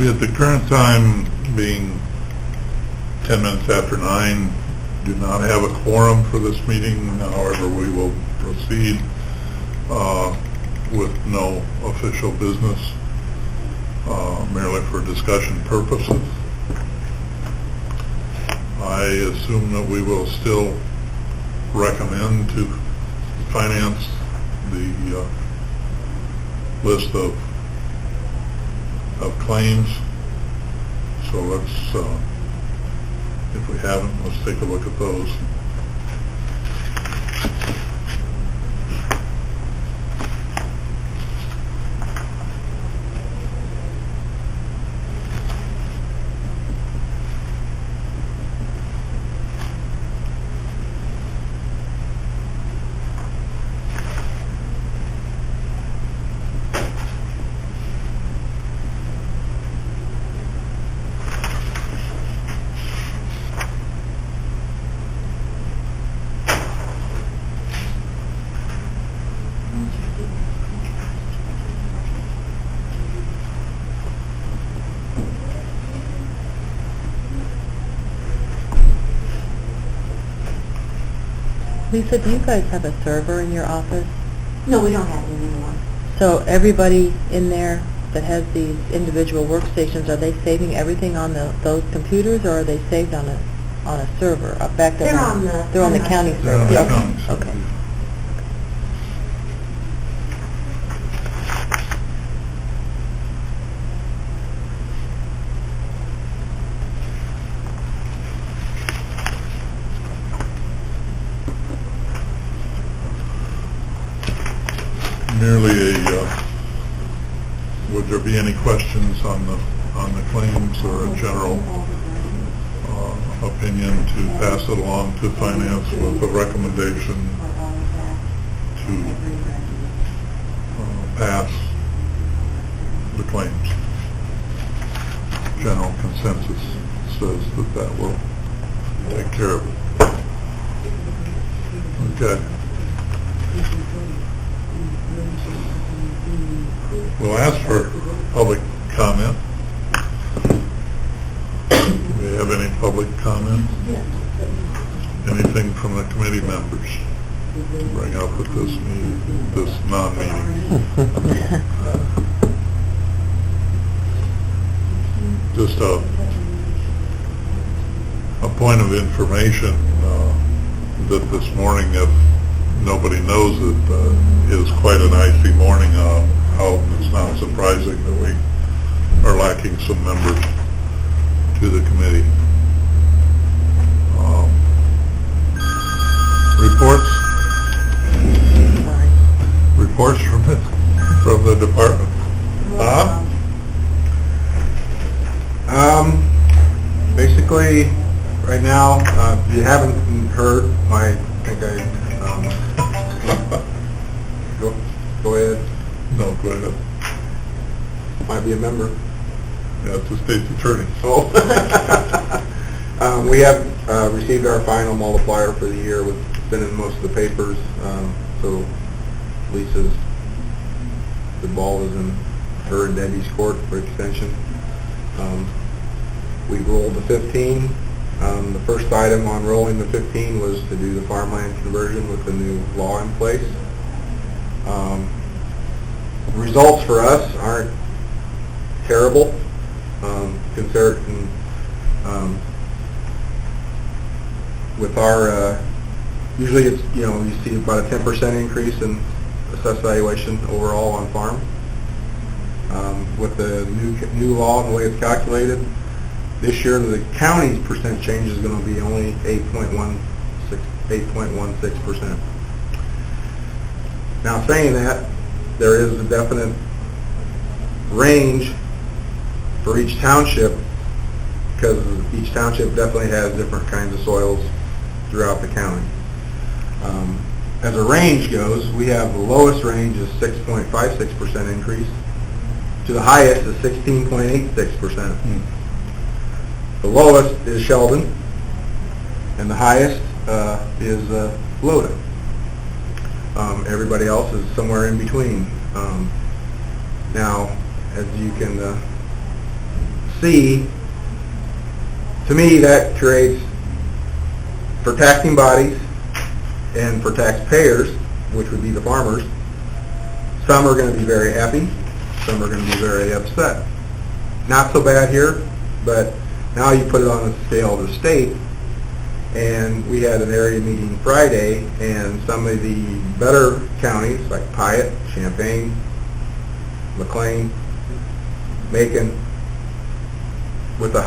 We, at the current time, being 10 minutes after 9, do not have a quorum for this meeting. However, we will proceed with no official business, merely for discussion purposes. I assume that we will still recommend to finance the list of claims. So let's, if we haven't, let's take a look at those. Lisa, do you guys have a server in your office? No, we don't have it anymore. So everybody in there that has these individual workstations, are they saving everything on those computers, or are they saved on a server back there? They're on the county They're on server. the Okay. county server. Okay. Merely would there be any questions on the claims, or a general opinion to pass it along to finance with a recommendation to pass the claims? General consensus says that will take care of it. Okay. We'll ask for public comment. Do we have any public comment? Anything from the committee members to bring up at this meeting, this non-meeting? Just a point of information that this morning, if nobody knows it, is quite an icy morning. How it's not surprising that we are lacking some members to the committee. Reports? Sorry. Reports from the department. Bob? Basically, right now, if you haven't heard, I think go ahead. No, go ahead. Might be a member. Yeah, it's the state's attorney. Oh. We have received our final multiplier for the year. It's been in most of the papers. So the ball is in her and Debbie's court for extension. We rolled the 15. The first item on rolling the 15 was to do the farmland conversion with the new law in place. Results for us aren't terrible, considered with our, usually it's, you see about a 10% increase in assessed valuation overall on farm. With the new law and the way it's calculated, this year the county's percent change is going to be only 8.16%. Now, saying that, there is a definite range for each township, because each township definitely has different kinds of soils throughout the county. As a range goes, we have the lowest range is 6.56% increase, to the highest is 16.86%. The lowest is Sheldon, and the highest is Loda. Everybody else is somewhere in between. Now, as you can C, to me, that creates, for taxing bodies and for taxpayers, which would be the farmers, some are going to be very happy, some are going to be very upset. Not so bad here, but now you put it on the scale of the state, and we had an area meeting Friday, and some of the better counties, like Piatt, Champaign, McLean, Macon, with the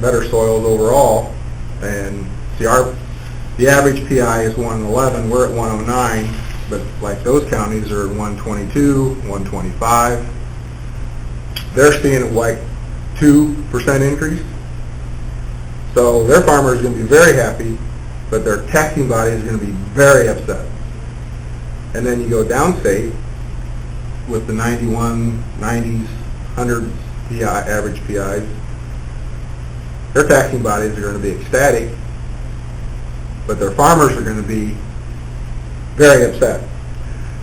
better soils overall, and see, the average PI is 111, we're at 109, but like those counties are 122, 125. They're seeing like 2% increase. So their farmer is going to be very happy, but their taxing body is going to be very upset. And then you go downstate with the 91, 90s, 100 PI, average PIs. Their taxing bodies are going to be ecstatic, but their farmers are going to be very upset.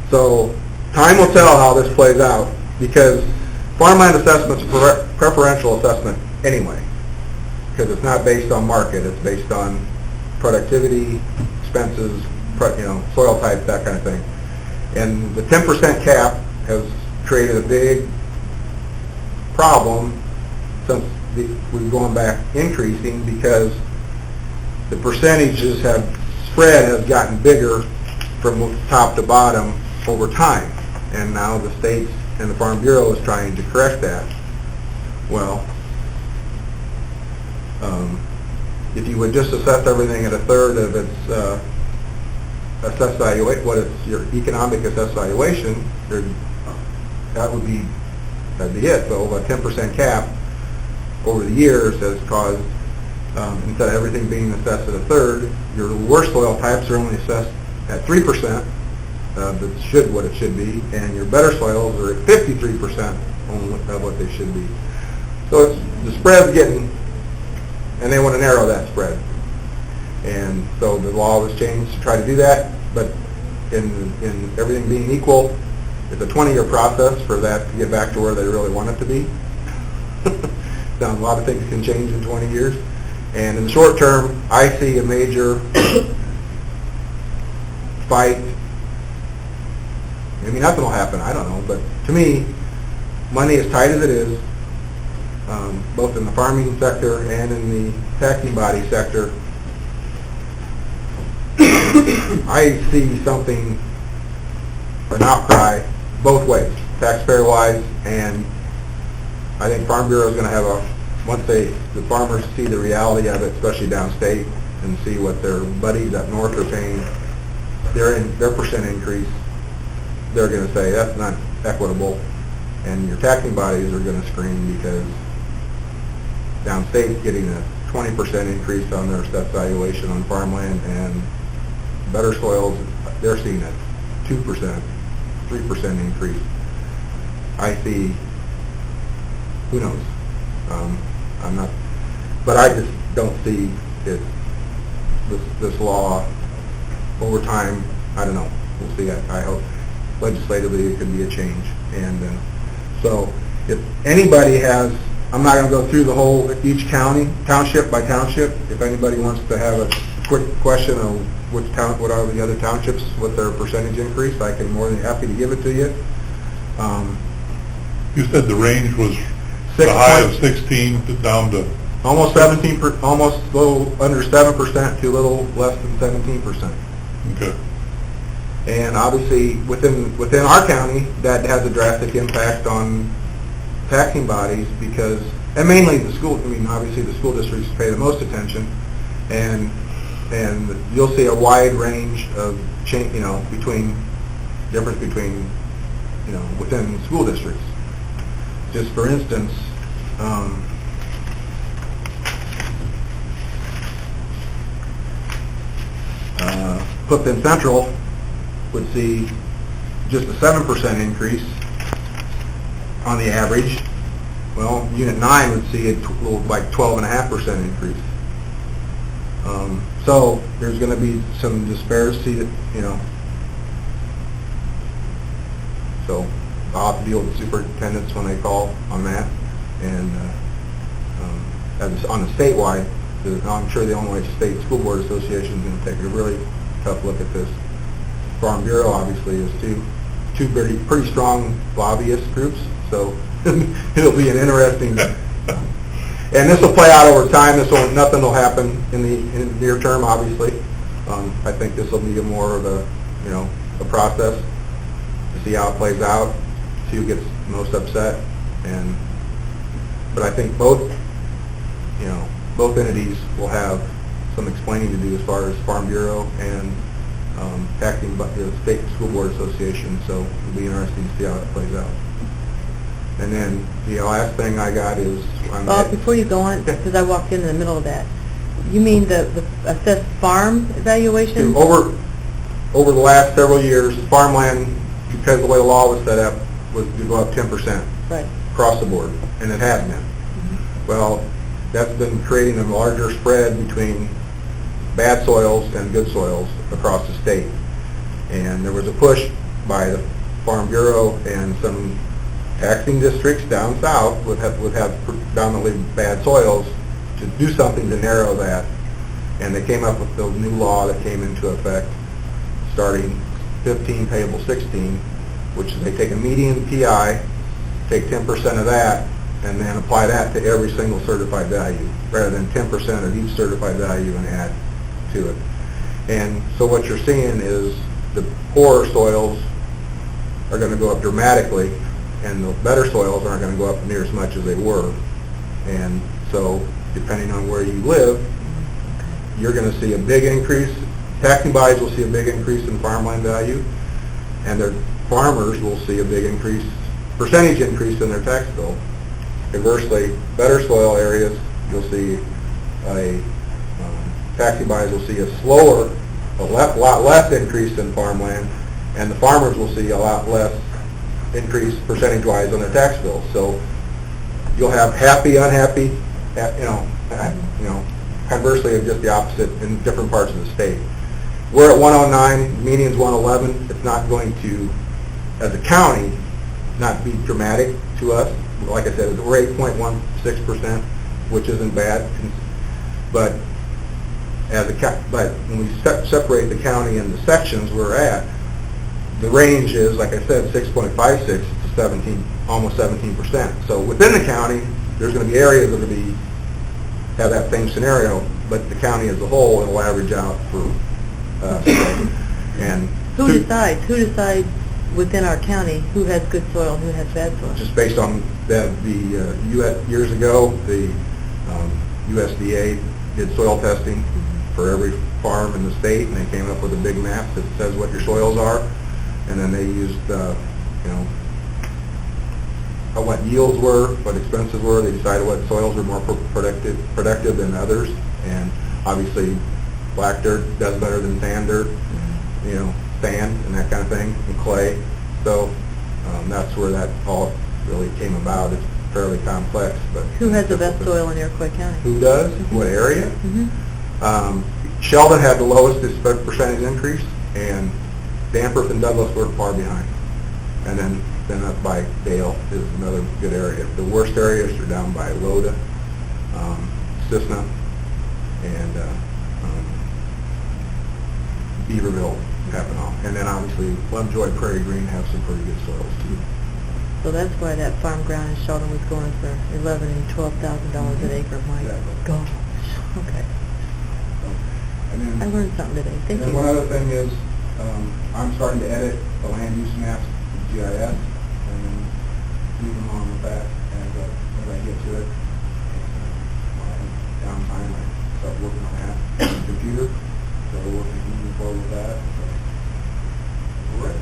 So time will tell how this plays out, because farmland assessment's a preferential assessment anyway, because it's not based on market, it's based on productivity, expenses, soil type, that kind of thing. And the 10% cap has created a big problem since we've gone back increasing, because the percentages spread has gotten bigger from top to bottom over time. And now the states and the Farm Bureau is trying to correct that. Well, if you would just assess everything at a third of its assessed valuation, what it's your economic assessed valuation, that'd be it. So a 10% cap over the years has caused, instead of everything being assessed at a third, your worst soil types are only assessed at 3%, that's what it should be, and your better soils are at 53% only of what they should be. So the spread's getting, and they want to narrow that spread. And so the law was changed to try to do that, but in everything being equal, it's a 20-year process for that to get back to where they really want it to be. Now, a lot of things can change in 20 years. And in the short term, I see a major fight. Maybe nothing will happen, I don't know. But to me, money as tight as it is, both in the farming sector and in the taxing body sector, I see something, an outcry, both ways, taxpayer-wise, and I think Farm Bureau is going to have once the farmers see the reality of it, especially downstate, and see what their buddies up north are paying, their percent increase, they're going to say that's not equitable, and your taxing bodies are going to scream because downstate getting a 20% increase on their assessed valuation on farmland, and better soils, they're seeing a 2%, 3% increase. I see, who knows? I'm not, but I just don't see it. This law over time. I don't know. We'll see. I hope legislatively it could be a change. And so, if anybody has, I'm not going to go through the whole each county, township by township. If anybody wants to have a quick question of what are the other townships with their percentage increase, I can more than happy to give it to you. You said the range was the high of 16 down to almost 17, almost a little under 7% to a little less than 17%. Okay. And obviously within our county, that has a drastic impact on taxing bodies because, and mainly the school. I mean, obviously the school districts pay the most attention, and you'll see a wide range of change, difference between, within school districts. Just for instance, Clifton Central would see just a 7% increase on the average. Well, Unit 9 would see like 12.5% increase. So there's going to be some disparity that, so I'll have to deal with the superintendents when they call on that. And on the statewide, I'm sure the Illinois State School Board Association is going to take a really tough look at this. Farm Bureau obviously is two pretty strong lobbyist groups, so it'll be an interesting. And this will play out over time. Nothing will happen in the near term, obviously. I think this will be more of a process to see how it plays out, see who gets most upset, but I think both entities will have some explaining to do as far as Farm Bureau and acting by the State School Board Association. So it'll be interesting to see how it plays out. And then the last thing I got is before you go on, because I walked in the middle of that, you mean the assessed farm evaluation? Over the last several years, farmland, because the way the law was set up, was to go up 10% right across the board, and it had been. Well, that's been creating a larger spread between bad soils and good soils across the state. And there was a push by the Farm Bureau and some taxing districts down south would have predominantly bad soils to do something to narrow that. And they came up with the new law that came into effect starting 15 payable 16, which is they take a median PI, take 10% of that, and then apply that to every single certified value, rather than 10% of each certified value and add to it. And so what you're seeing is the poorer soils are going to go up dramatically, and the better soils aren't going to go up near as much as they were. And so depending on where you live, you're going to see a big increase. Taxing bodies will see a big increase in farmland value, and their farmers will see a big percentage increase in their tax bill. Conversely, better soil areas, you'll see taxing bodies will see a lot less increase in farmland, and the farmers will see a lot less increase percentage-wise on their tax bills. So you'll have happy, unhappy, conversely of just the opposite in different parts of the state. We're at 109, median's 111. It's not going to, as a county, not be dramatic to us. Like I said, we're 8.16%, which isn't bad. But when we separate the county into sections we're at, the range is, like I said, 6.56 to 17, almost 17%. So within the county, there's going to be areas that will have that same scenario, but the county as a whole, it'll average out for and Who decides within our county who has good soil and who has bad soil? just based on years ago, the USDA did soil testing for every farm in the state, and they came up with a big map that says what your soils are, and then they used what yields were, what expenses were. They decided what soils were more productive than others, and obviously black dirt does better than sand dirt, sand and that kind of thing, and clay. So that's where that all really came about. It's fairly complex, but Who has the best soil in Iroquois County? Who does? What area? Sheldon had the lowest percentage increase, and Danforth and Douglas were far behind. And then up by Dale is another good area. The worst areas are down by Loda, Cissna, and Beaverville, Mackinac. And then obviously Lovejoy, Prairie Green have some pretty good soils too. So that's why that farm ground in Sheldon was going for $11,000 and $12,000 an acre. My gosh. Okay. And then, I learned something today. Thank you. And one other thing is, I'm starting to edit the land use maps to GIS, and then moving on with that as I get to it. When I have downtime, I start working on that on the computer. So we're moving forward with that. So, all right.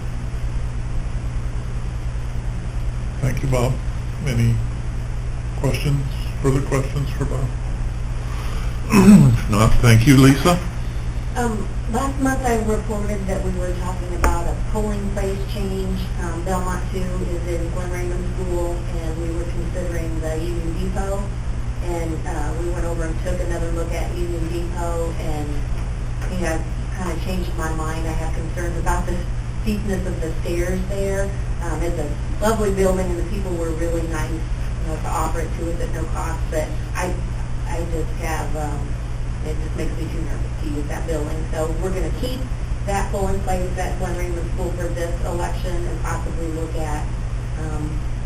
Thank you, Bob. Any questions, further questions for Bob? If not, thank you, Lisa. Last month I reported that we were talking about a polling place change. Belmont 2 is in Glen Raymond School, and we were considering the Union Depot. And we went over and took another look at Union Depot, and I've kind of changed my mind. I have concerns about the steepness of the stairs there. It's a lovely building, and the people were really nice, to offer it to us at no cost. But I just have, it just makes me too nervous to use that building. So we're going to keep that polling place at Glen Raymond School for this election and possibly look at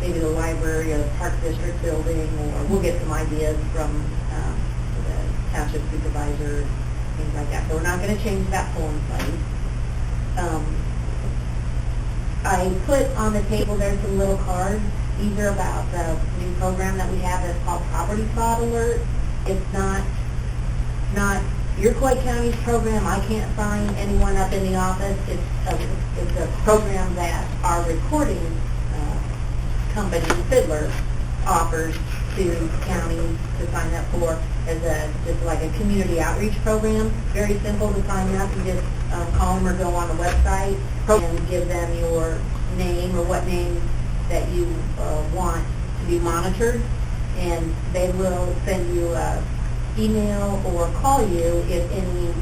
maybe the library or the Park District building, or we'll get some ideas from the township supervisor, things like that. So we're not going to change that polling place. I put on the table there some little cards. These are about the new program that we have that's called Property Fraud Alert. It's not Iroquois County's program. I can't sign anyone up in the office. It's a program that our recording company, Fiddler, offers to counties to sign up for as just like a community outreach program. Very simple to sign up. You just call them or go on the website and give them your name or what name that you want to be monitored, and they will send you an email or call you if any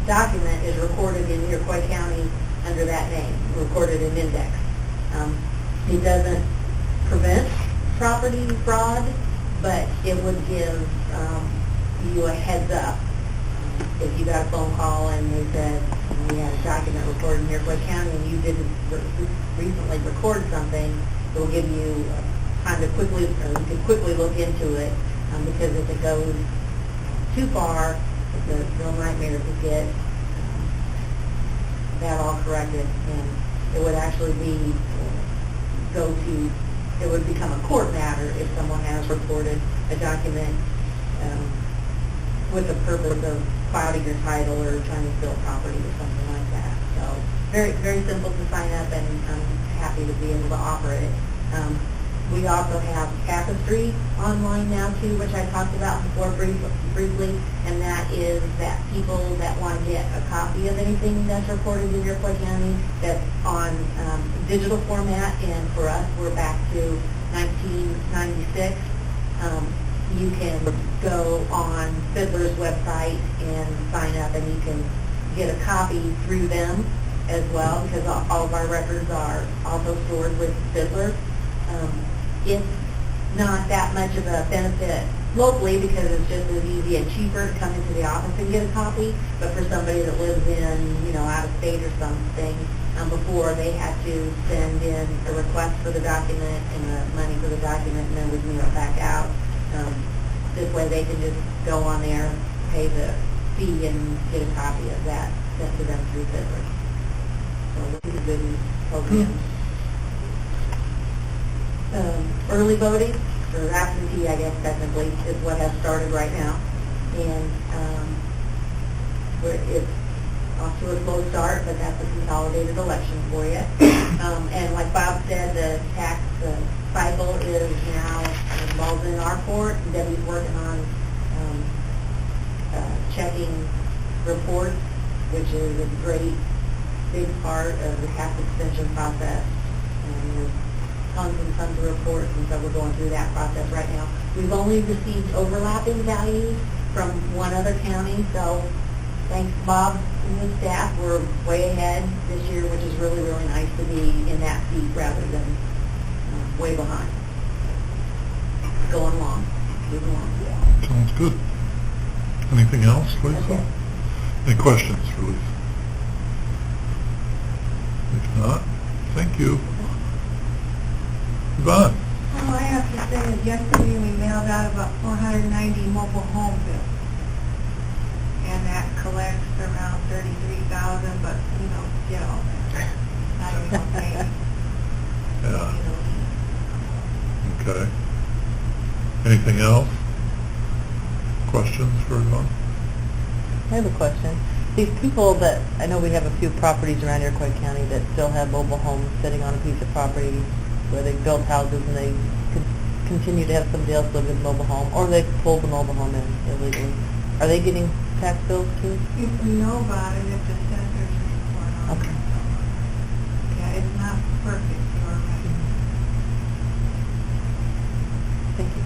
document is recorded in Iroquois County under that name, recorded in index. It doesn't prevent property fraud, but it would give you a heads up. If you got a phone call and they said, we had a document recorded in Iroquois County and you didn't recently record something, it will give you time to quickly, or you can quickly look into it, because if it goes too far, it's a real nightmare to get that all corrected, and it would actually be, it would become a court matter if someone has reported a document with the purpose of clouding your title or trying to steal property or something like that. So very, very simple to sign up, and I'm happy to be able to offer it. We also have Tapestry online now too, which I talked about before briefly, and that is that people that want to get a copy of anything that's reported in Iroquois County that's on digital format, and for us we're back to 1996. You can go on Fiddler's website and sign up, and you can get a copy through them as well, because all of our records are also stored with Fiddler. It's not that much of a benefit locally because it's just as easy and cheaper to come into the office and get a copy, but for somebody that lives in, out of state or something, before they had to send in a request for the document and the money for the document, and then we'd mail it back out. This way they can just go on there, pay the fee, and get a copy of that sent to them through Fiddler. So this is a good program. Early voting, or absentee, I guess technically, is what has started right now. And it's off to a slow start, but that's a consolidated election for you. And like Bob said, the tax cycle is now involved in our court. Debbie's working on checking reports, which is a great big part of the tax extension process. And there's tons and tons of reports, and so we're going through that process right now. We've only received overlapping values from one other county, so thanks Bob and his staff, we're way ahead this year, which is really, really nice to be in that seat rather than way behind. Going along, moving along. Sounds good. Anything else, Lisa? Okay. Any questions for Lisa? If not, thank you. Yvonne? All I have to say is yesterday we mailed out about 490 mobile home bills. And that collects around 33,000, but we don't get all that. Not even pay. Yeah. Okay. Anything else? Questions for Yvonne? I have a question. These people that, I know we have a few properties around Iroquois County that still have mobile homes sitting on a piece of property where they built houses and they could continue to have somebody else live in the mobile home, or they pulled the mobile home in illegally. Are they getting tax bills too? If we know about it, if the assessor's report on it. Okay. Yeah, it's not perfect, you're right. Thank you.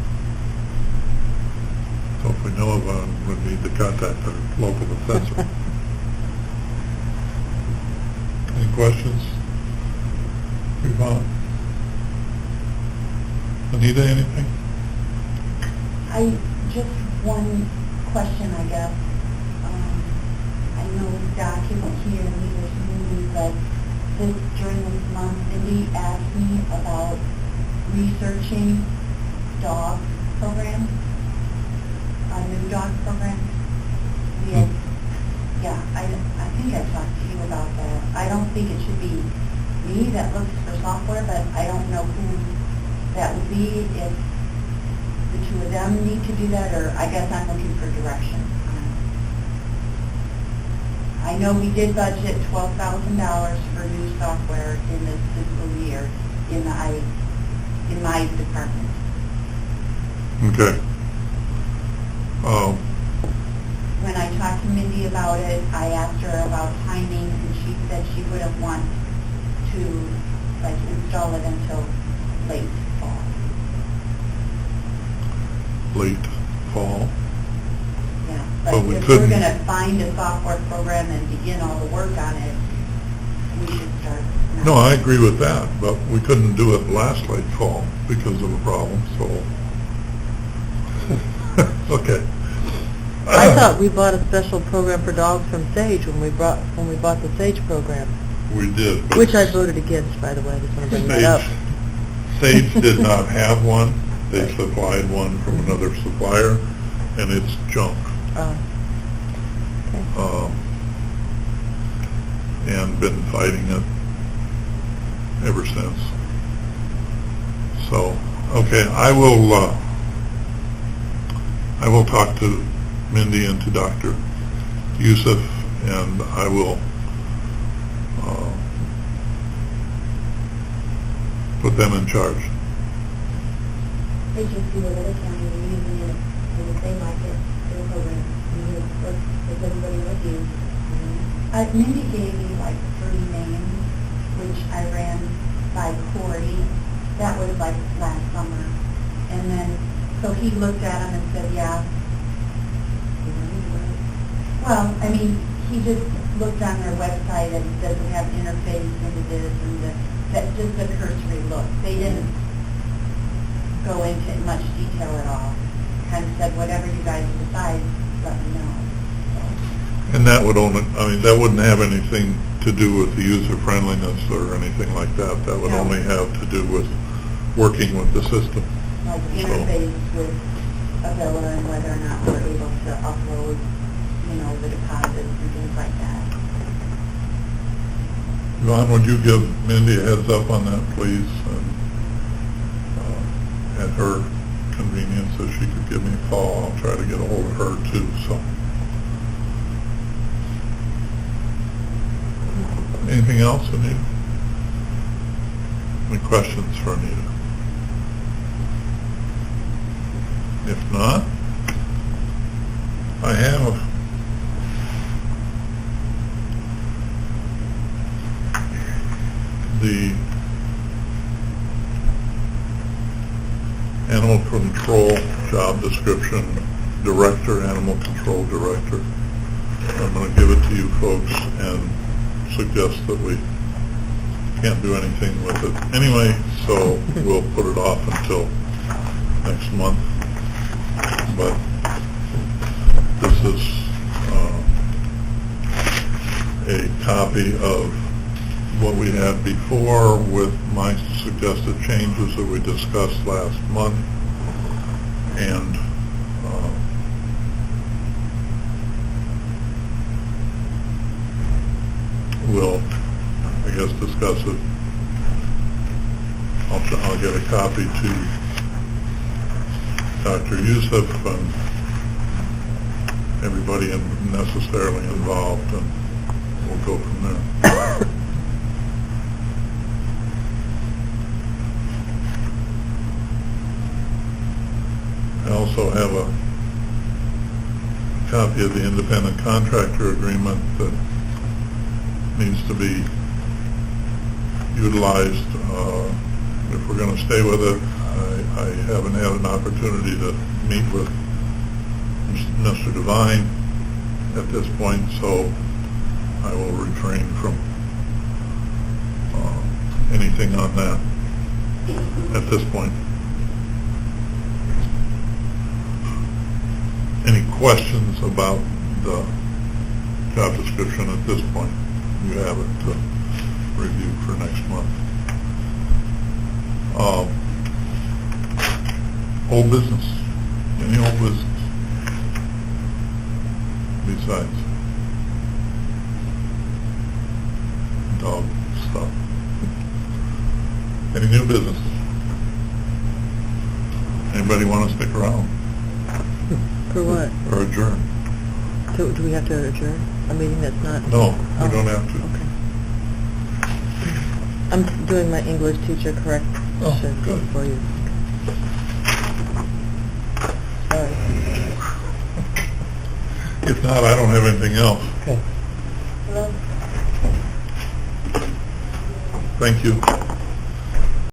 So if we know of one, we need to contact the local assessor. Any questions? Yvonne? Anita, anything? I just one question, I guess. I know Doc isn't here and he was moving, but during this month, Cindy asked me about researching dog programs, a new dog program. We had, yeah, I think I talked to you about that. I don't think it should be me that looks for software, but I don't know who that would be, if the two of them need to do that, or I guess I'm looking for direction. I know we did budget $12,000 for new software in this fiscal year in my department. Okay. When I talked to Mindy about it, I asked her about timing, and she said she wouldn't want to install it until late fall. Late fall. Yeah, But but we if we're couldn't- going to find a software program and begin all the work on it, we should start now. No, I agree with that, but we couldn't do it last late fall because of a problem, so. Okay. I thought we bought a special program for dogs from Sage when we bought the Sage program, We did. but which I voted against, by the way. I just want to bring that up. Sage did not have one. They supplied one from another supplier, and it's junk. Okay. And been fighting it ever since. So, okay, I will talk to Mindy and to Dr. Youssef, and I will put them in charge. They just do a little county, we're using it, and if they like it, they'll program. If everybody like you. Mindy gave me like 3 names, which I ran by Corey. That was like last summer. And then, so he looked at them and said, yeah. Well, I mean, he just looked on their website and doesn't have interface into this and that's just a cursory look. They didn't go into much detail at all. Kind of said, whatever you guys decide, let me know. And that would only, I mean, that wouldn't have anything to do with the user friendliness or anything like that. That would No. only have to do with working with the system. Like interface with Avila and whether or not we're able to upload, the deposits and things like that. Yvonne, would you give Mindy a heads up on that, please? And at her convenience, if she could give me a call, I'll try to get a hold of her too, so. Anything else, Anita? Any questions for Anita? If not, I have the animal control job description, director, animal control director. I'm going to give it to you folks and suggest that we can't do anything with it anyway, so we'll put it off until next month. But this is a copy of what we had before with my suggested changes that we discussed last month, and we'll, I guess, discuss it. I'll get a copy to Dr. Youssef and everybody necessarily involved, and we'll go from there. I also have a copy of the independent contractor agreement that needs to be utilized if we're going to stay with it. I haven't had an opportunity to meet with Mr. Devine at this point, so I will refrain from anything on that at this point. questions about the job description at this point, you have it to review for next month. Old business, any old business besides dog stuff? Any new business? Anybody want to stick around For what? or adjourn? So do we have to adjourn a meeting that's not? No, we Oh, don't have to. Okay. I'm doing my English teacher correction Oh, good. for you. Sorry. If not, I don't have anything else. Okay. Hello? Thank you.